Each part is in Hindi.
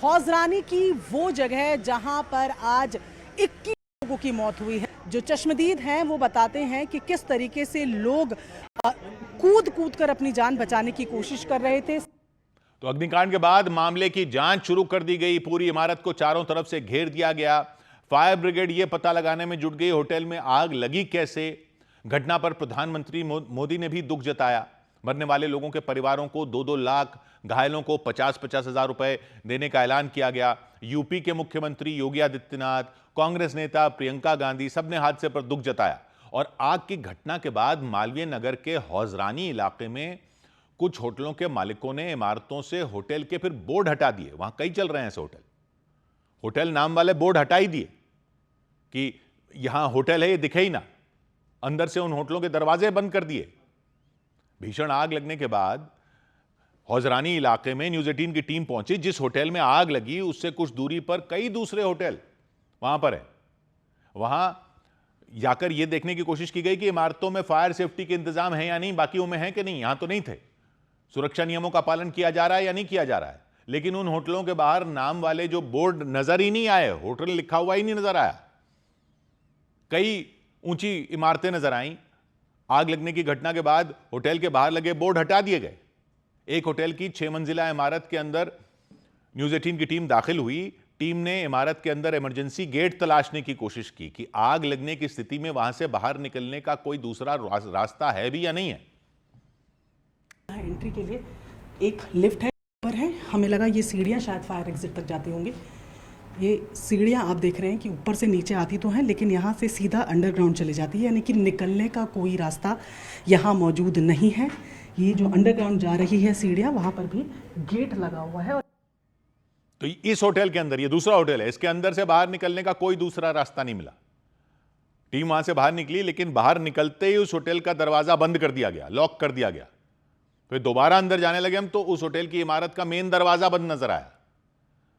हौजरानी की वो जगह जहां पर आज 21 लोगों की मौत हुई है। जो चश्मदीद हैं वो बताते हैं कि किस तरीके से लोग कूद कूद कर अपनी जान बचाने की कोशिश कर रहे थे। तो अग्निकांड के बाद मामले की जांच शुरू कर दी गई। पूरी इमारत को चारों तरफ से घेर दिया गया। फायर ब्रिगेड यह पता लगाने में जुट गई होटल में आग लगी कैसे। घटना पर प्रधानमंत्री मोदी ने भी दुख जताया। मरने वाले लोगों के परिवारों को 2-2 लाख, घायलों को 50-50 हजार रुपए देने का ऐलान किया गया। यूपी के मुख्यमंत्री योगी आदित्यनाथ, कांग्रेस नेता प्रियंका गांधी सबने हादसे पर दुख जताया। और आग की घटना के बाद मालवीय नगर के हौजरानी इलाके में कुछ होटलों के मालिकों ने इमारतों से होटल के फिर बोर्ड हटा दिए। वहां कई चल रहे हैं ऐसे होटल नाम वाले बोर्ड हटा ही दिए कि यहां होटल है, ये दिखे ही ना। अंदर से उन होटलों के दरवाजे बंद कर दिए। भीषण आग लगने के बाद हौजरानी इलाके में न्यूज 18 की टीम पहुंची। जिस होटल में आग लगी उससे कुछ दूरी पर कई दूसरे होटल वहां पर है। वहां जाकर यह देखने की कोशिश की गई कि इमारतों में फायर सेफ्टी के इंतजाम है या नहीं, बाकियों में है कि नहीं। यहां तो नहीं थे। सुरक्षा नियमों का पालन किया जा रहा है या नहीं किया जा रहा है। लेकिन उन होटलों के बाहर नाम वाले जो बोर्ड नजर ही नहीं आए, होटल लिखा हुआ ही नहीं नजर आया। कई ऊंची इमारतें नजर आईं। आग लगने की घटना के बाद होटल के बाहर लगे बोर्ड हटा दिए गए। एक होटल की 6 मंजिला इमारत के अंदर न्यूज 18 की टीम दाखिल हुई। टीम ने इमारत के अंदर इमरजेंसी गेट तलाशने की कोशिश की कि आग लगने की स्थिति में वहां से बाहर निकलने का कोई दूसरा रास्ता है भी या नहीं है। एंट्री के लिए एक लिफ्ट है, ऊपर है। हमें लगा ये सीढ़ियां शायद फायर एग्जिट तक जाती होंगी। ये सीढ़ियां आप देख रहे हैं कि ऊपर से नीचे आती तो हैं, लेकिन यहाँ से सीधा अंडरग्राउंड चली जाती है, यानी कि निकलने का कोई रास्ता यहाँ मौजूद नहीं है। ये जो अंडरग्राउंड जा रही है सीढ़ियां, वहाँ पर भी गेट लगा हुआ है। तो इस होटल के अंदर, ये दूसरा होटल है, इसके अंदर से बाहर निकलने का कोई दूसरा रास्ता नहीं मिला। टीम वहां से बाहर निकली, लेकिन बाहर निकलते ही उस होटल का दरवाजा बंद कर दिया गया, लॉक कर दिया गया। फिर दोबारा अंदर जाने लगे हम तो उस होटल की इमारत का मेन दरवाजा बंद नजर आया।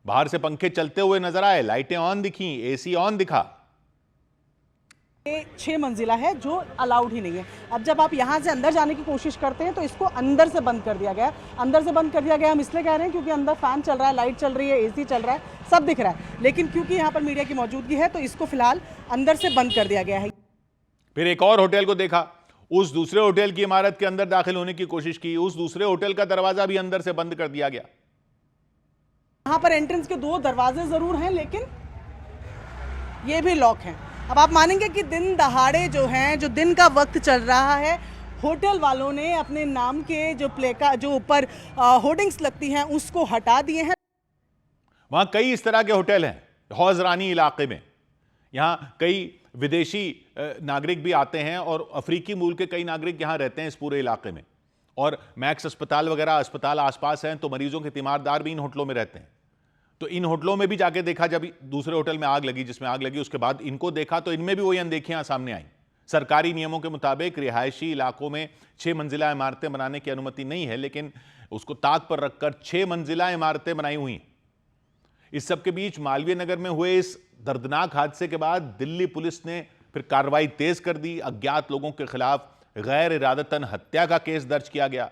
बाहर से पंखे चलते हुए नजर आए, लाइटें ऑन दिखी, एसी ऑन दिखा। ये 6 मंजिला है जो अलाउड ही नहीं है। अब जब आप यहाँ से अंदर जाने की कोशिश करते हैं तो इसको अंदर से बंद कर दिया गया। अंदर से बंद कर दिया गया हम इसलिए कह रहे हैं क्योंकि अंदर फैन चल रहा है, लाइट चल रही है, एसी चल रहा है, सब दिख रहा है। लेकिन क्योंकि यहाँ पर मीडिया की मौजूदगी है तो इसको फिलहाल अंदर से बंद कर दिया गया है। फिर एक और होटल को देखा। उस दूसरे होटल की इमारत के अंदर दाखिल होने की कोशिश की। उस दूसरे होटल का दरवाजा भी अंदर से बंद कर दिया गया। यहाँ पर एंट्रेंस के 2 दरवाजे जरूर हैं, लेकिन ये भी लॉक हैं। अब आप मानेंगे कि दिन दहाड़े जो हैं, जो दिन का वक्त चल रहा है, होटल वालों ने अपने नाम के जो प्ले का जो ऊपर होर्डिंग्स लगती हैं उसको हटा दिए हैं। वहां कई इस तरह के होटल हैं हौजरानी इलाके में। यहां कई विदेशी नागरिक भी आते हैं और अफ्रीकी मूल के कई नागरिक यहां रहते हैं इस पूरे इलाके में। और मैक्स अस्पताल वगैरह अस्पताल आसपास हैं, तो मरीजों के तीमारदार भी इन होटलों में रहते हैं। तो इन होटलों में भी जाके देखा, जब दूसरे होटल में आग लगी, जिसमें आग लगी, उसके बाद इनको देखा तो इनमें भी वही अनदेखियां सामने आई। सरकारी नियमों के मुताबिक रिहायशी इलाकों में 6 मंजिला इमारतें बनाने की अनुमति नहीं है, लेकिन उसको ताक पर रखकर 6 मंजिला इमारतें बनाई हुई। इस सबके बीच मालवीय नगर में हुए इस दर्दनाक हादसे के बाद दिल्ली पुलिस ने फिर कार्रवाई तेज कर दी। अज्ञात लोगों के खिलाफ गैर इरादतन हत्या का केस दर्ज किया गया।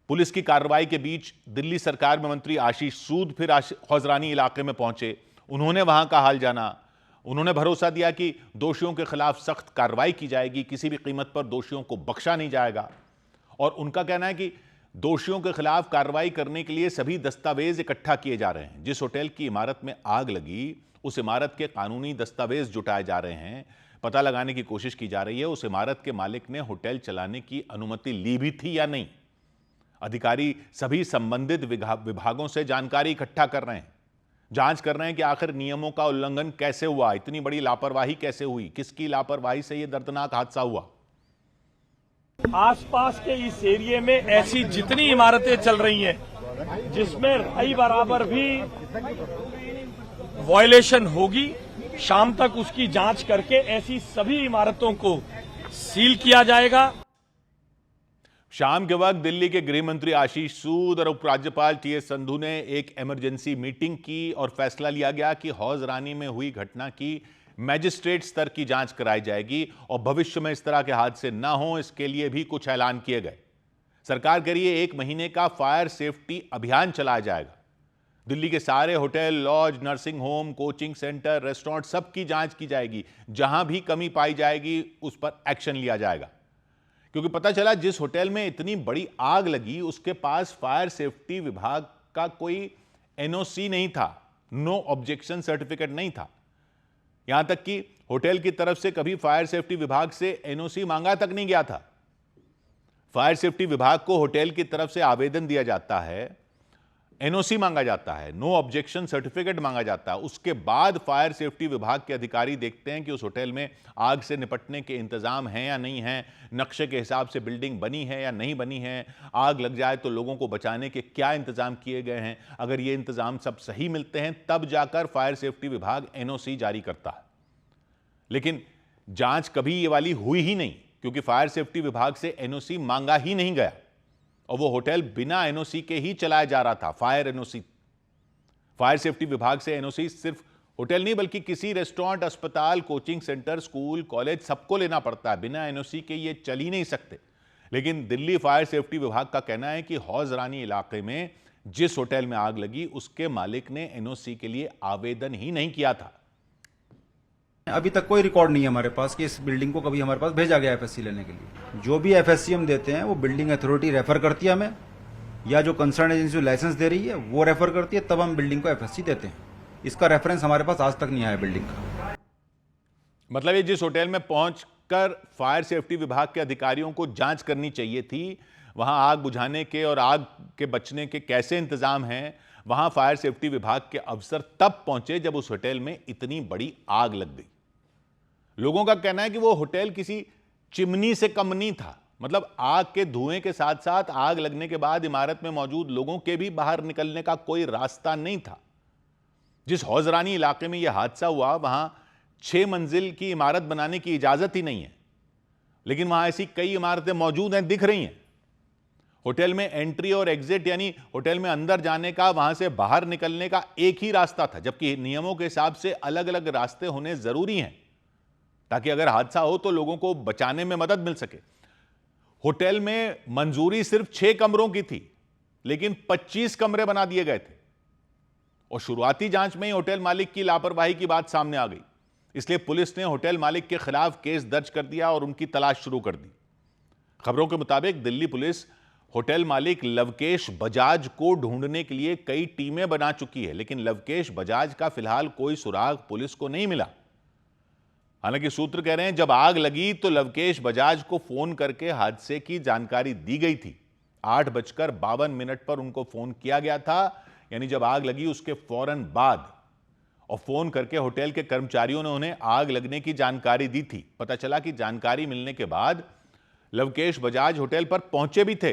पुलिस की कार्रवाई के बीच दिल्ली सरकार में मंत्री आशीष सूद फिर हौजरानी इलाके में पहुंचे। उन्होंने वहां का हाल जाना। उन्होंने भरोसा दिया कि दोषियों के खिलाफ सख्त कार्रवाई की जाएगी, किसी भी कीमत पर दोषियों को बख्शा नहीं जाएगा। और उनका कहना है कि दोषियों के खिलाफ कार्रवाई करने के लिए सभी दस्तावेज इकट्ठा किए जा रहे हैं। जिस होटल की इमारत में आग लगी उस इमारत के कानूनी दस्तावेज जुटाए जा रहे हैं। पता लगाने की कोशिश की जा रही है उस इमारत के मालिक ने होटल चलाने की अनुमति ली भी थी या नहीं। अधिकारी सभी संबंधित विभागों से जानकारी इकट्ठा कर रहे हैं, जांच कर रहे हैं कि आखिर नियमों का उल्लंघन कैसे हुआ, इतनी बड़ी लापरवाही कैसे हुई, किसकी लापरवाही से यह दर्दनाक हादसा हुआ। आसपास के इस एरिया में ऐसी जितनी इमारतें चल रही हैं जिसमें रही बराबर भी वायलेशन होगी, शाम तक उसकी जांच करके ऐसी सभी इमारतों को सील किया जाएगा। शाम के वक्त दिल्ली के गृह मंत्री आशीष सूद और उपराज्यपाल टीएस संधू ने एक इमरजेंसी मीटिंग की और फैसला लिया गया कि हौजरानी में हुई घटना की मैजिस्ट्रेट स्तर की जांच कराई जाएगी और भविष्य में इस तरह के हादसे न हो, इसके लिए भी कुछ ऐलान किए गए। सरकार के लिए 1 महीने का फायर सेफ्टी अभियान चलाया जाएगा। दिल्ली के सारे hotel, lodge, nursing home, coaching centre, restaurant सबकी जांच की जाएगी। जहां भी कमी पाई जाएगी उस पर एक्शन लिया जाएगा। क्योंकि पता चला जिस होटल में इतनी बड़ी आग लगी उसके पास फायर सेफ्टी विभाग का कोई एनओसी नहीं था, नो ऑब्जेक्शन सर्टिफिकेट नहीं था। यहां तक कि होटल की तरफ से कभी फायर सेफ्टी विभाग से एनओसी मांगा तक नहीं गया था। फायर सेफ्टी विभाग को होटल की तरफ से आवेदन दिया जाता है, एनओसी मांगा जाता है, नो ऑब्जेक्शन सर्टिफिकेट मांगा जाता है। उसके बाद फायर सेफ्टी विभाग के अधिकारी देखते हैं कि उस होटल में आग से निपटने के इंतजाम हैं या नहीं हैं, नक्शे के हिसाब से बिल्डिंग बनी है या नहीं बनी है, आग लग जाए तो लोगों को बचाने के क्या इंतजाम किए गए हैं। अगर ये इंतजाम सब सही मिलते हैं तब जाकर फायर सेफ्टी विभाग एनओसी जारी करता है। लेकिन जांच कभी ये वाली हुई ही नहीं, क्योंकि फायर सेफ्टी विभाग से एनओसी मांगा ही नहीं गया और वो होटल बिना एनओसी के ही चलाया जा रहा था। फायर एनओसी, फायर सेफ्टी विभाग से एनओसी सिर्फ होटल नहीं बल्कि किसी रेस्टोरेंट, अस्पताल, कोचिंग सेंटर, स्कूल, कॉलेज सबको लेना पड़ता है। बिना एनओसी के ये चल ही नहीं सकते। लेकिन दिल्ली फायर सेफ्टी विभाग का कहना है कि हौज रानी इलाके में जिस होटल में आग लगी उसके मालिक ने एनओसी के लिए आवेदन ही नहीं किया था। अभी तक कोई रिकॉर्ड नहीं है हमारे पास कि इस बिल्डिंग को कभी हमारे पास भेजा गया एफएससी लेने के लिए। जो भी एफएससी हम देते हैं वो बिल्डिंग अथॉरिटी रेफर करती है हमें, या जो कंसर्न एजेंसी लाइसेंस दे रही है वो रेफर करती है, तब हम बिल्डिंग को एफएससी देते हैं। इसका रेफरेंस हमारे पास आज तक नहीं आया बिल्डिंग का। मतलब ये जिस होटल में पहुंचकर फायर सेफ्टी विभाग के अधिकारियों को जांच करनी चाहिए थी, वहां आग बुझाने के और आग के बचने के कैसे इंतजाम हैं, वहां फायर सेफ्टी विभाग के अफसर तब पहुंचे जब उस होटल में इतनी बड़ी आग लग गई। लोगों का कहना है कि वो होटल किसी चिमनी से कम नहीं था। मतलब आग के धुएं के साथ साथ आग लगने के बाद इमारत में मौजूद लोगों के भी बाहर निकलने का कोई रास्ता नहीं था। जिस हौजरानी इलाके में यह हादसा हुआ वहां 6 मंजिल की इमारत बनाने की इजाजत ही नहीं है, लेकिन वहां ऐसी कई इमारतें मौजूद हैं, दिख रही हैं। होटल में एंट्री और एग्जिट यानी होटल में अंदर जाने का, वहां से बाहर निकलने का एक ही रास्ता था, जबकि नियमों के हिसाब से अलग अलग रास्ते होने जरूरी हैं ताकि अगर हादसा हो तो लोगों को बचाने में मदद मिल सके। होटल में मंजूरी सिर्फ 6 कमरों की थी, लेकिन 25 कमरे बना दिए गए थे और शुरुआती जांच में ही होटल मालिक की लापरवाही की बात सामने आ गई। इसलिए पुलिस ने होटल मालिक के खिलाफ केस दर्ज कर दिया और उनकी तलाश शुरू कर दी। खबरों के मुताबिक दिल्ली पुलिस होटल मालिक लवकेश बजाज को ढूंढने के लिए कई टीमें बना चुकी है, लेकिन लवकेश बजाज का फिलहाल कोई सुराग पुलिस को नहीं मिला। हालांकि सूत्र कह रहे हैं जब आग लगी तो लवकेश बजाज को फोन करके हादसे की जानकारी दी गई थी। 8:52 पर उनको फोन किया गया था, यानी जब आग लगी उसके फौरन बाद, और फोन करके होटल के कर्मचारियों ने उन्हें आग लगने की जानकारी दी थी। पता चला कि जानकारी मिलने के बाद लवकेश बजाज होटल पर पहुंचे भी थे।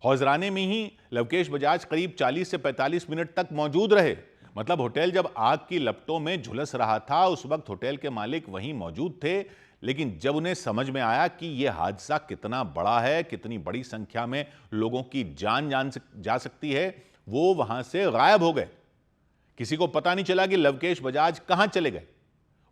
हौजराने में ही लवकेश बजाज करीब 40 से 45 मिनट तक मौजूद रहे। मतलब होटल जब आग की लपटों में झुलस रहा था उस वक्त होटल के मालिक वहीं मौजूद थे, लेकिन जब उन्हें समझ में आया कि यह हादसा कितना बड़ा है, कितनी बड़ी संख्या में लोगों की जान जा सकती है, वो वहां से गायब हो गए। किसी को पता नहीं चला कि लवकेश बजाज कहां चले गए।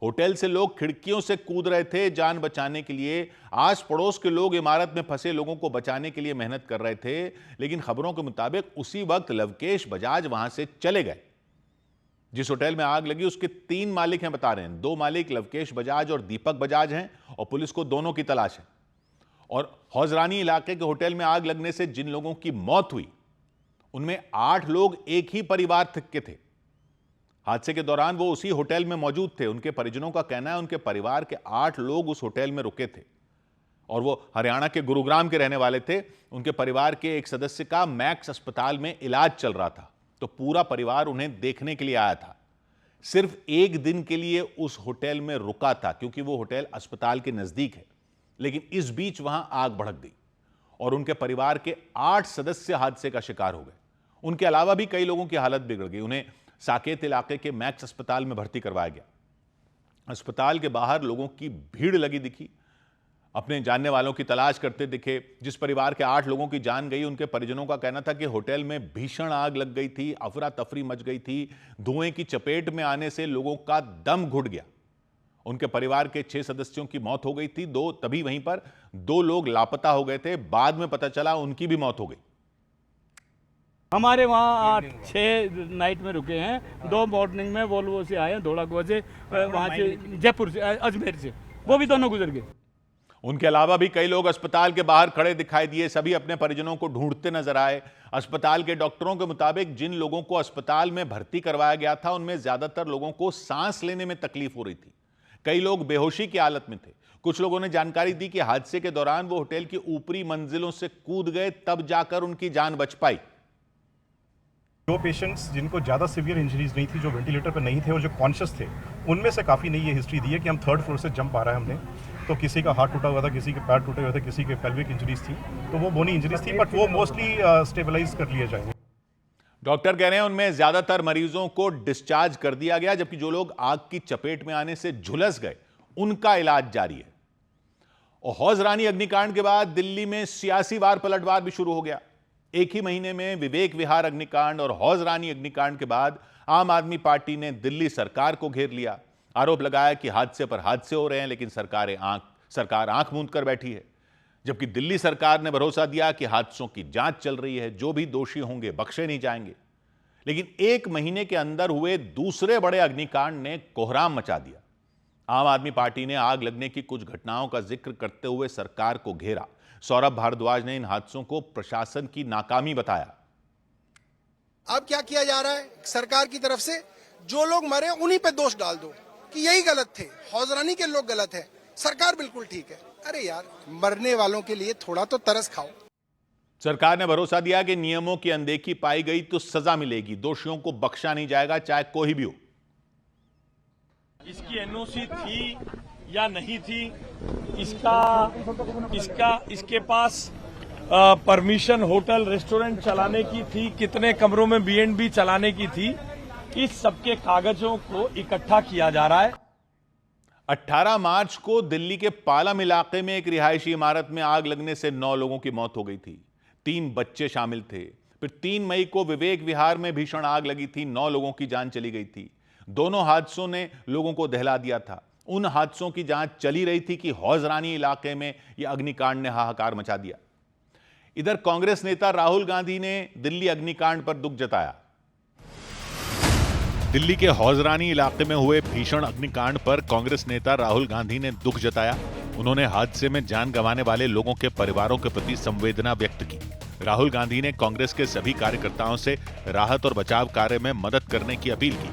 होटल से लोग खिड़कियों से कूद रहे थे जान बचाने के लिए। आस पड़ोस के लोग इमारत में फंसे लोगों को बचाने के लिए मेहनत कर रहे थे, लेकिन खबरों के मुताबिक उसी वक्त लवकेश बजाज वहां से चले गए। जिस होटल में आग लगी उसके 3 मालिक हैं, बता रहे हैं। 2 मालिक लवकेश बजाज और दीपक बजाज हैं और पुलिस को दोनों की तलाश है। और हौजरानी इलाके के होटल में आग लगने से जिन लोगों की मौत हुई उनमें 8 लोग एक ही परिवार के थे। हादसे के दौरान वो उसी होटल में मौजूद थे। उनके परिजनों का कहना है उनके परिवार के 8 लोग उस होटल में रुके थे और वो हरियाणा के गुरुग्राम के रहने वाले थे। उनके परिवार के एक सदस्य का मैक्स अस्पताल में इलाज चल रहा था, तो पूरा परिवार उन्हें देखने के लिए आया था। सिर्फ 1 दिन के लिए उस होटल में रुका था क्योंकि वो होटल अस्पताल के नजदीक है, लेकिन इस बीच वहां आग भड़क गई और उनके परिवार के 8 सदस्य हादसे का शिकार हो गए। उनके अलावा भी कई लोगों की हालत बिगड़ गई। उन्हें साकेत इलाके के मैक्स अस्पताल में भर्ती करवाया गया। अस्पताल के बाहर लोगों की भीड़ लगी दिखी, अपने जानने वालों की तलाश करते दिखे। जिस परिवार के 8 लोगों की जान गई उनके परिजनों का कहना था कि होटल में भीषण आग लग गई थी, अफरा तफरी मच गई थी। धुएं की चपेट में आने से लोगों का दम घुट गया। उनके परिवार के 6 सदस्यों की मौत हो गई थी, 2 तभी वहीं पर 2 लोग लापता हो गए थे। बाद में पता चला उनकी भी मौत हो गई। हमारे वहाँ 8-6 नाइट में रुके हैं, 2 मॉर्निंग में वोल्वो से आए हैं, धौलाकुआं से, वहाँ से जयपुर से, अजमेर से, वो भी दोनों गुजर गए। उनके अलावा भी कई लोग अस्पताल के बाहर खड़े दिखाई दिए। सभी अपने परिजनों को ढूंढते नजर आए। अस्पताल के डॉक्टरों के मुताबिक जिन लोगों को अस्पताल में भर्ती करवाया गया था उनमें ज्यादातर लोगों को सांस लेने में तकलीफ हो रही थी। कई लोग बेहोशी की हालत में थे। कुछ लोगों ने जानकारी दी कि हादसे के दौरान वो होटल की ऊपरी मंजिलों से कूद गए, तब जाकर उनकी जान बच पाई। जो पेशेंट्स जिनको ज़्यादा सीवियर इंजरीज नहीं थी, जो वेंटिलेटर पर नहीं थे और जो कॉन्शियस थे, उनमें से काफ़ी ने ये हिस्ट्री दी है कि हम 3rd फ्लोर से जंप आ रहा है हमने, तो किसी का हाथ टूटा हुआ था, किसी के पैर टूटे हुए थे, किसी के पेल्विक इंजरीज थी, तो वो बोनी इंजरीज थी, बट वो मोस्टली स्टेबलाइज कर लिए जाएंगे। डॉक्टर कह रहे हैं उनमें ज्यादातर मरीजों को डिस्चार्ज कर दिया गया, जबकि जो लोग आग की चपेट में आने से झुलस गए उनका इलाज जारी है। और हौज रानी अग्निकांड के बाद दिल्ली में सियासी वार पलटवार भी शुरू हो गया। एक ही महीने में विवेक विहार अग्निकांड और हौज रानी अग्निकांड के बाद आम आदमी पार्टी ने दिल्ली सरकार को घेर लिया। आरोप लगाया कि हादसे पर हादसे हो रहे हैं, लेकिन सरकार आंख मूंद कर बैठी है। जबकि दिल्ली सरकार ने भरोसा दिया कि हादसों की जांच चल रही है, जो भी दोषी होंगे बख्शे नहीं जाएंगे। लेकिन एक महीने के अंदर हुए दूसरे बड़े अग्निकांड ने कोहराम मचा दिया। आम आदमी पार्टी ने आग लगने की कुछ घटनाओं का जिक्र करते हुए सरकार को घेरा। सौरभ भारद्वाज ने इन हादसों को प्रशासन की नाकामी बताया। अब क्या किया जा रहा है सरकार की तरफ से, जो लोग मरे उन्हीं पे दोष डाल दो कि यही गलत थे, हौज रानी के लोग गलत है, सरकार बिल्कुल ठीक है। अरे यार, मरने वालों के लिए थोड़ा तो तरस खाओ। सरकार ने भरोसा दिया कि नियमों की अनदेखी पाई गई तो सजा मिलेगी, दोषियों को बख्शा नहीं जाएगा, चाहे कोई भी हो। इसकी एनओसी थी या नहीं थी, इसके पास परमिशन होटल रेस्टोरेंट चलाने की थी, कितने कमरों में B&B चलाने की थी, इस सबके कागजों को इकट्ठा किया जा रहा है। 18 मार्च को दिल्ली के पालम इलाके में एक रिहायशी इमारत में आग लगने से 9 लोगों की मौत हो गई थी। 3 बच्चे शामिल थे। फिर 3 मई को विवेक विहार में भीषण आग लगी थी, 9 लोगों की जान चली गई थी। दोनों हादसों ने लोगों को दहला दिया था। उन हादसों की जांच चली रही थी कि हौज रानी इलाके में यह अग्निकांड ने हाहाकार मचा दिया। इधर कांग्रेस नेता राहुल गांधी ने दिल्ली अग्निकांड पर दुख जताया। दिल्ली के हौज रानी इलाके में हुए भीषण अग्निकांड पर कांग्रेस नेता राहुल गांधी ने दुख जताया। उन्होंने हादसे में जान गंवाने वाले लोगों के परिवारों के प्रति संवेदना व्यक्त की। राहुल गांधी ने कांग्रेस के सभी कार्यकर्ताओं से राहत और बचाव कार्य में मदद करने की अपील की।